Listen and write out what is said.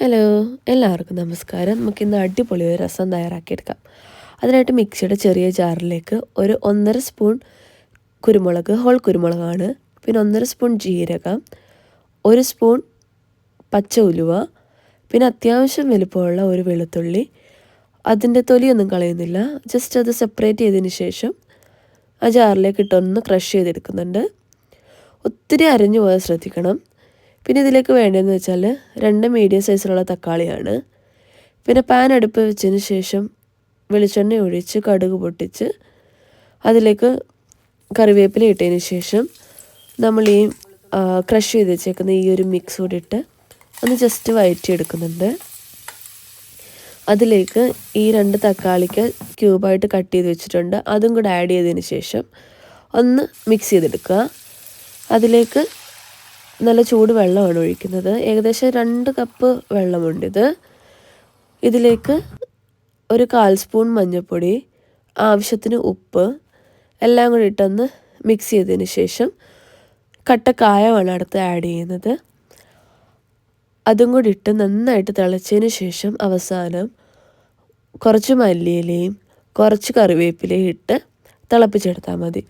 Hello, എല്ലാവർക്കും നമസ്കാരം. നമുക്കിന്ന് അടിപൊളി ഒരു രസം തയ്യാറാക്കിയെടുക്കാം. അതിനായിട്ട് മിക്സിയുടെ ചെറിയ ജാറിലേക്ക് ഒരു 1.5 സ്പൂൺ കുരുമുളക്, ഹോൾ കുരുമുളകാണ്, പിന്നെ 1.5 സ്പൂൺ ജീരകം, 1 സ്പൂൺ പച്ച ഉലുവ, പിന്നെ അത്യാവശ്യം വലുപ്പമുള്ള ഒരു വെളുത്തുള്ളി. അതിൻ്റെ തൊലിയൊന്നും കളയുന്നില്ല, ജസ്റ്റ് അത് സെപ്പറേറ്റ് ചെയ്തതിന് ശേഷം ആ ജാറിലേക്ക് ഇട്ടൊന്ന് ക്രഷ് ചെയ്തെടുക്കുന്നുണ്ട്. ഒത്തിരി അരഞ്ഞു പോകാൻ ശ്രദ്ധിക്കണം. പിന്നെ ഇതിലേക്ക് വേണ്ടതെന്ന് വെച്ചാൽ 2 മീഡിയം സൈസിലുള്ള തക്കാളിയാണ്. പിന്നെ പാൻ അടുപ്പ് വെച്ചതിന് ശേഷം വെളിച്ചെണ്ണ ഒഴിച്ച് കടുക് പൊട്ടിച്ച് അതിലേക്ക് കറിവേപ്പില ഇട്ടതിന് ശേഷം നമ്മൾ ഈ ക്രഷ് ചെയ്ത് വെച്ചേക്കുന്ന ഈ ഒരു മിക്സ് കൂടി ഇട്ട് ഒന്ന് ജസ്റ്റ് വഴറ്റിയെടുക്കുന്നുണ്ട്. അതിലേക്ക് ഈ 2 തക്കാളിക്ക് ക്യൂബായിട്ട് കട്ട് ചെയ്ത് വെച്ചിട്ടുണ്ട്, അതും കൂടെ ആഡ് ചെയ്തതിന് ശേഷം ഒന്ന് മിക്സ് ചെയ്തെടുക്കുക. അതിലേക്ക് നല്ല ചൂട് വെള്ളമാണ് ഒഴിക്കുന്നത്. ഏകദേശം 2 കപ്പ് വെള്ളമുണ്ടിത്. ഇതിലേക്ക് ഒരു 1/4 സ്പൂൺ മഞ്ഞൾപ്പൊടി, ആവശ്യത്തിന് ഉപ്പ് എല്ലാം കൂടി ഇട്ടൊന്ന് മിക്സ് ചെയ്തതിന് ശേഷം കട്ട കായമാണ് അടുത്ത് ആഡ് ചെയ്യുന്നത്. അതും കൂടി ഇട്ട് നന്നായിട്ട് തിളച്ചതിന് ശേഷം അവസാനം കുറച്ച് മല്ലിയിലയും കുറച്ച് കറിവേപ്പിലയും ഇട്ട് തിളപ്പിച്ചെടുത്താൽ മതി.